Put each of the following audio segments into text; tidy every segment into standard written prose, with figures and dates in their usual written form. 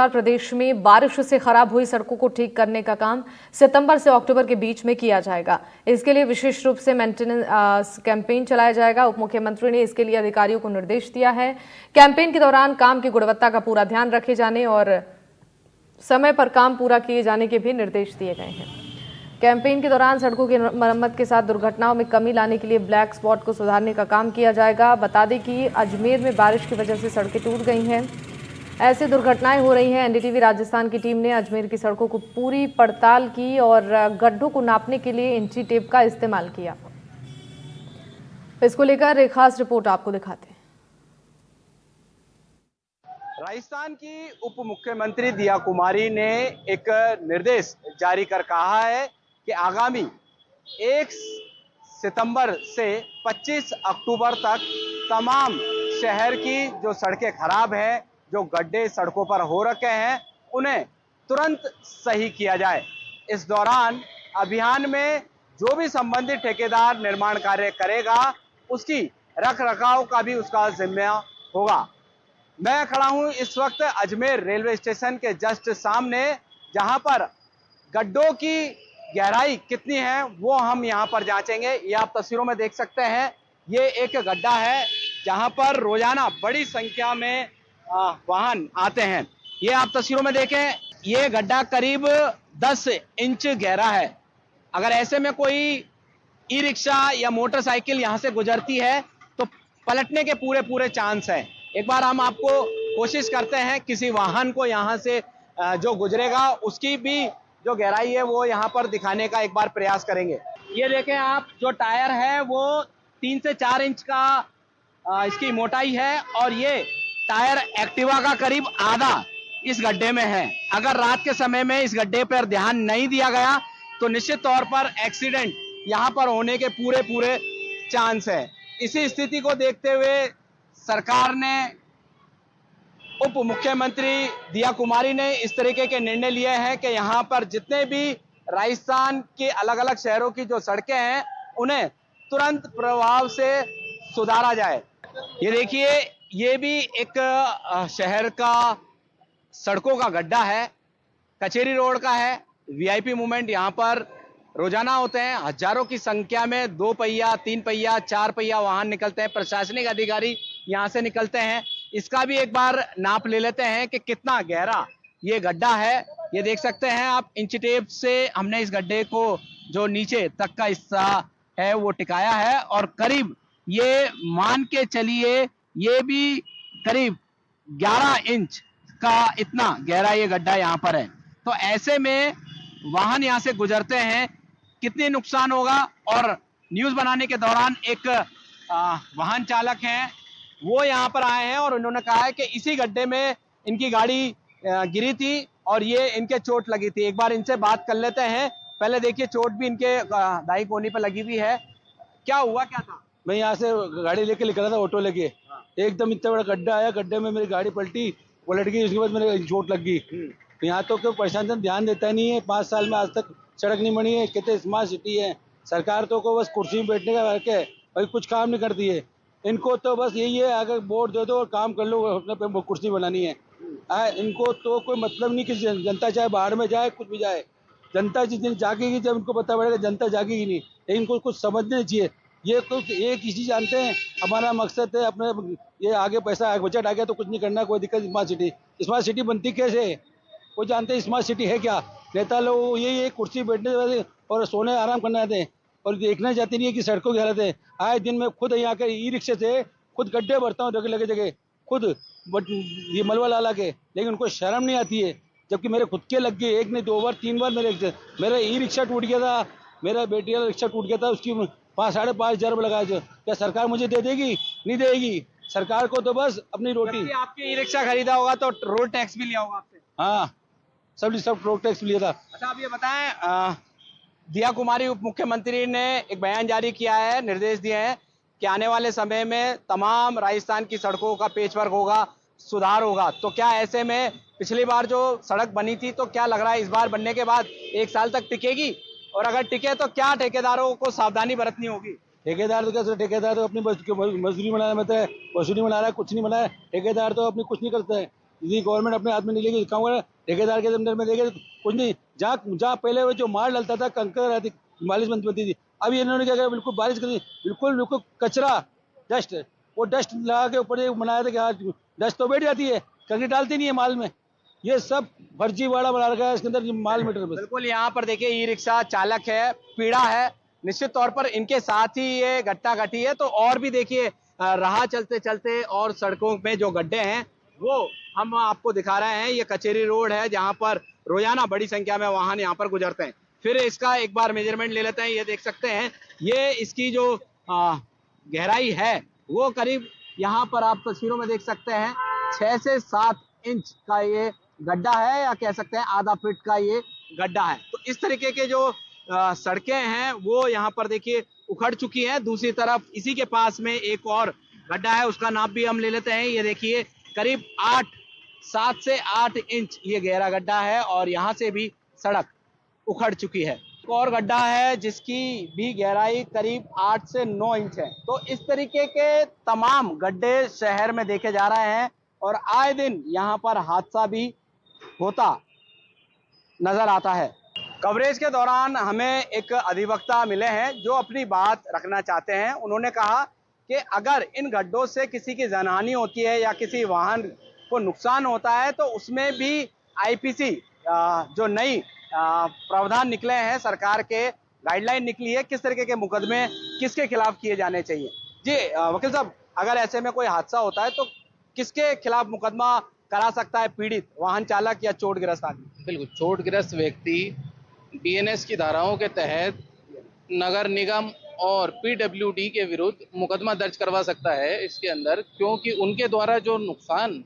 प्रदेश में बारिश से खराब हुई सड़कों को ठीक करने का काम सितंबर से अक्टूबर के बीच में किया जाएगा। इसके लिए विशेष रूप से मेंटेनेंस कैंपेन चलाया जाएगा। उप मुख्यमंत्री ने इसके लिए अधिकारियों को निर्देश दिया है। कैंपेन के दौरान काम की गुणवत्ता का पूरा ध्यान रखे जाने और समय पर काम पूरा किए जाने के भी निर्देश दिए गए हैं। कैंपेन के दौरान सड़कों की मरम्मत के साथ दुर्घटनाओं में कमी लाने के लिए ब्लैक स्पॉट को सुधारने का काम किया जाएगा। बता दें कि अजमेर में बारिश की वजह से सड़कें टूट गई हैं। ऐसी दुर्घटनाएं हो रही हैं। एनडीटीवी राजस्थान की टीम ने अजमेर की सड़कों को पूरी पड़ताल की और गड्ढों को नापने के लिए इंची टेप का इस्तेमाल किया। इसको लेकर एक खास रिपोर्ट आपको दिखाते हैं। राजस्थान की उप मुख्यमंत्री दिया कुमारी ने एक निर्देश जारी कर कहा है कि आगामी 1 सितंबर से 25 अक्टूबर तक तमाम शहर की जो सड़कें खराब हैं, जो गड्ढे सड़कों पर हो रखे हैं, उन्हें तुरंत सही किया जाए। इस दौरान अभियान में जो भी संबंधित ठेकेदार निर्माण कार्य करेगा, उसकी रख रखाव का भी उसका जिम्मा होगा। मैं खड़ा हूं इस वक्त अजमेर रेलवे स्टेशन के जस्ट सामने, जहां पर गड्ढों की गहराई कितनी है वो हम यहां पर जांचेंगे। ये आप तस्वीरों में देख सकते हैं, ये एक गड्ढा है जहां पर रोजाना बड़ी संख्या में वाहन आते हैं। ये आप तस्वीरों में देखें, ये गड्ढा करीब 10 इंच गहरा है। अगर ऐसे में कोई ई रिक्शा या मोटरसाइकिल यहां से गुजरती है तो पलटने के पूरे चांस है। एक बार हम आपको कोशिश करते हैं किसी वाहन को यहां से जो गुजरेगा उसकी भी जो गहराई है वो यहां पर दिखाने का एक बार प्रयास करेंगे। ये देखें आप, जो टायर है वो 3 से 4 इंच का इसकी मोटाई है और ये टायर एक्टिवा का करीब आधा इस गड्ढे में है। अगर रात के समय में इस गड्ढे पर ध्यान नहीं दिया गया तो निश्चित तौर पर एक्सीडेंट यहां पर होने के पूरे चांस है। इसी स्थिति को देखते हुए सरकार ने, उप मुख्यमंत्री दिया कुमारी ने इस तरीके के निर्णय लिए हैं कि यहां पर जितने भी राजस्थान के अलग अलग शहरों की जो सड़कें हैं उन्हें तुरंत प्रभाव से सुधारा जाए। ये देखिए, ये भी एक शहर का सड़कों का गड्ढा है, कचेरी रोड का है। वीआईपी मूवमेंट यहाँ पर रोजाना होते हैं। हजारों की संख्या में 2 पहिया, 3 पहिया, 4 पहिया वाहन निकलते हैं। प्रशासनिक अधिकारी यहाँ से निकलते हैं। इसका भी एक बार नाप ले लेते हैं कि कितना गहरा ये गड्ढा है। ये देख सकते हैं आप, इंची टेप से हमने इस गड्ढे को जो नीचे तक का हिस्सा है वो टिकाया है और करीब ये मान के चलिए ये भी करीब 11 इंच का इतना गहरा ये गड्ढा यहाँ पर है। तो ऐसे में वाहन यहाँ से गुजरते हैं, कितने नुकसान होगा। और न्यूज बनाने के दौरान एक वाहन चालक हैं, वो यहाँ पर आए हैं और उन्होंने कहा है कि इसी गड्ढे में इनकी गाड़ी गिरी थी और ये इनके चोट लगी थी। एक बार इनसे बात कर लेते हैं। पहले देखिए, चोट भी इनके दाई कोहनी पर लगी हुई है। क्या हुआ, क्या था? मैं यहाँ से गाड़ी लेके निकल रहा था, ऑटो लेके। एकदम इतना बड़ा गड्ढा आया, गड्ढे में मेरी गाड़ी पलटी, पलट गई। उसके बाद मेरे चोट लग गई। यहाँ तो क्यों प्रशासन ध्यान देता नहीं है। 5 साल में आज तक सड़क नहीं बनी है। कितने स्मार्ट सिटी है। सरकार तो को बस कुर्सी में बैठने का वर्क है, भाई कुछ काम नहीं करती है। इनको तो बस यही है, अगर वोट दे दो और काम कर लो, अपने पे कुर्सी बनानी है। इनको तो कोई मतलब नहीं कि जनता चाहे बाहर में जाए, कुछ भी जाए, जनता जिस दिन जागेगी, जब इनको पता पड़ेगा जनता जागेगी नहीं। लेकिन इनको कुछ समझना चाहिए। ये कुछ एक ही चीज जानते हैं, हमारा मकसद है अपने, ये आगे पैसा बजट आ गया तो कुछ नहीं करना, कोई दिक्कत। स्मार्ट सिटी बनती कैसे है वो जानते हैं। स्मार्ट सिटी है क्या? नेता लोग यही कुर्सी बैठने और सोने आराम करना चाहते हैं और देखना चाहते नहीं है कि सड़कों की हालत है। आए दिन में खुद यहाँ के ई रिक्शे से खुद गड्ढे भरता हूँ लगे जगह, खुद ये मलबा ला के, लेकिन उनको शर्म नहीं आती है। जबकि मेरे खुद के लग गए, 1 नहीं 2 बार 3 बार मेरा ई रिक्शा टूट गया था, मेरा बेटी का रिक्शा टूट गया था, उसकी 5-5.5 हजार रुपये लगाया। क्या सरकार मुझे दे देगी? नहीं देगी। सरकार को तो बस अपनी रोटी। आपके ई रिक्शा खरीदा होगा तो रोड टैक्स भी लिया होगा आपसे? हाँ, सब रोड टैक्स लिया था। अच्छा, आप ये बताएं, दिया कुमारी उप मुख्यमंत्री ने एक बयान जारी किया है, निर्देश दिए हैं कि आने वाले समय में तमाम राजस्थान की सड़कों का पेचवर्क होगा, सुधार होगा। तो क्या ऐसे में पिछली बार जो सड़क बनी थी तो क्या लग रहा है इस बार बनने के बाद 1 साल तक टिकेगी? और अगर टिके तो क्या ठेकेदारों को सावधानी बरतनी होगी? ठेकेदार तो क्या, ठेकेदार तो अपनी मजदूरी बना रहा है, वसूली बना रहा है, कुछ नहीं बना है। ठेकेदार तो अपनी कुछ नहीं करता है। यदि गवर्नमेंट अपने हाथ में नहीं लेगी, काम करे ठेकेदार के अंदर में देगी, कुछ नहीं। जहाँ पहले वो जो मार डलता था, कंकर आती, मालिश बनती थी, अब इन्होंने क्या किया, बिल्कुल बारिश कर दी, बिल्कुल कचरा, डस्ट, वो डस्ट लगा के ऊपर ये बनाया था कि हाँ डस्ट तो बैठ जाती है, कंक्रीट डालती नहीं है माल में। ये सब फर्जीवाड़ा बना रखा है इसके अंदर, माल मीटर बस। बिल्कुल, यहाँ पर देखिए ई रिक्शा चालक है, पीड़ा है, निश्चित तौर पर इनके साथ ही ये घटना घटी है। तो और भी देखिए राह चलते चलते और सड़कों में जो गड्ढे हैं वो हम आपको दिखा रहे हैं। ये कचेरी रोड है जहाँ पर रोजाना बड़ी संख्या में वाहन यहाँ पर गुजरते हैं। फिर इसका एक बार मेजरमेंट ले लेते हैं। ये देख सकते हैं, ये इसकी जो गहराई है वो करीब, यहाँ पर आप तस्वीरों में देख सकते हैं, 6 से 7 इंच का ये गड्ढा है, या कह सकते हैं आधा फीट का ये गड्ढा है। तो इस तरीके के जो सड़कें हैं वो यहाँ पर देखिए उखड़ चुकी हैं। दूसरी तरफ इसी के पास में एक और गड्ढा है, उसका नाप भी हम ले लेते हैं। ये देखिए करीब 7 से 8 इंच ये गहरा गड्ढा है और यहाँ से भी सड़क उखड़ चुकी है। एक और गड्ढा है जिसकी भी गहराई करीब 8 से 9 इंच है। तो इस तरीके के तमाम गड्ढे शहर में देखे जा रहे हैं और आए दिन यहाँ पर हादसा भी होता नजर आता है। कवरेज के दौरान हमें एक अधिवक्ता मिले हैं जो अपनी बात रखना चाहते हैं। उन्होंने कहा कि अगर इन गड्ढों से किसी की जानहानि होती है या किसी वाहन को नुकसान होता है तो उसमें भी आईपीसी जो नई प्रावधान निकले हैं, सरकार के गाइडलाइन निकली है, किस तरीके के मुकदमे किसके खिलाफ किए जाने चाहिए। जी वकील साहब, अगर ऐसे में कोई हादसा होता है तो किसके खिलाफ मुकदमा करा सकता है पीड़ित वाहन चालक या चोटग्रस्त आदमी? बिल्कुल, चोटग्रस्त व्यक्ति बीएनएस की धाराओं के तहत नगर निगम और पीडब्ल्यूडी के विरुद्ध मुकदमा दर्ज करवा सकता है इसके अंदर, क्योंकि उनके द्वारा जो नुकसान,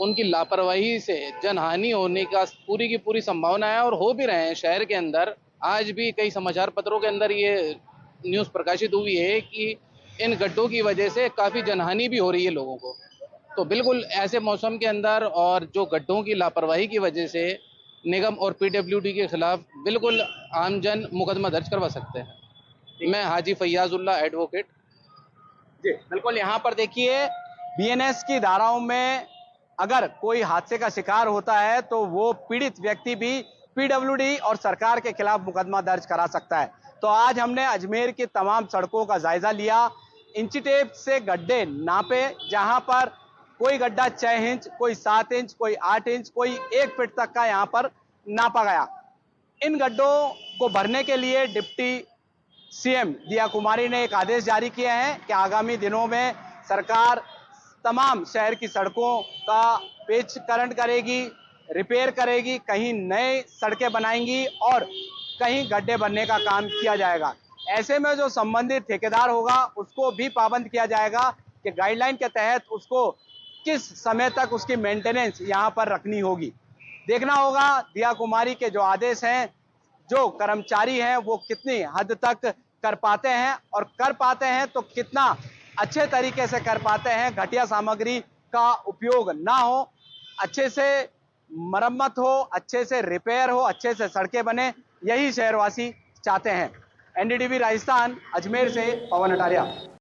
उनकी लापरवाही से जनहानि होने का पूरी की पूरी संभावना है और हो भी रहे हैं। शहर के अंदर आज भी कई समाचार पत्रों के अंदर ये न्यूज़ प्रकाशित हुई है कि इन गड्ढों की वजह से काफ़ी जनहानि भी हो रही है लोगों को। तो बिल्कुल ऐसे मौसम के अंदर और जो गड्ढों की लापरवाही की वजह से निगम और पीडब्ल्यूडी के खिलाफ बिल्कुल आमजन मुकदमा दर्ज करवा सकते हैं। मैं हाजी फैयाजुल्लाह एडवोकेट। जी बिल्कुल, यहाँ पर देखिए बीएनएस की धाराओं में अगर कोई हादसे का शिकार होता है तो वो पीड़ित व्यक्ति भी पीडब्ल्यूडी और सरकार के खिलाफ मुकदमा दर्ज करा सकता है। तो आज हमने अजमेर की तमाम सड़कों का जायजा लिया, इंची टेप से गड्ढे नापे, जहां पर कोई गड्ढा 6 इंच, कोई 7 इंच, कोई 8 इंच, कोई 1 फीट तक का यहाँ पर नापा गया। इन गड्ढों को भरने के लिए डिप्टी सीएम दिया कुमारी ने एक आदेश जारी किए हैं कि आगामी दिनों में सरकार तमाम शहर की सड़कों का पेचकरण करेगी, रिपेयर करेगी, कहीं नए सड़कें बनाएंगी और कहीं गड्ढे बनने का काम किया जाएगा। ऐसे में जो संबंधित ठेकेदार होगा उसको भी पाबंद किया जाएगा कि गाइडलाइन के तहत उसको किस समय तक उसकी मेंटेनेंस यहाँ पर रखनी होगी। देखना होगा दिया कुमारी के जो आदेश हैं, जो कर्मचारी हैं वो कितनी हद तक कर पाते हैं, और कर पाते हैं तो कितना अच्छे तरीके से कर पाते हैं। घटिया सामग्री का उपयोग ना हो, अच्छे से मरम्मत हो, अच्छे से रिपेयर हो, अच्छे से सड़कें बने, यही शहरवासी चाहते हैं। एनडीटीवी राजस्थान अजमेर से पवन अटारिया।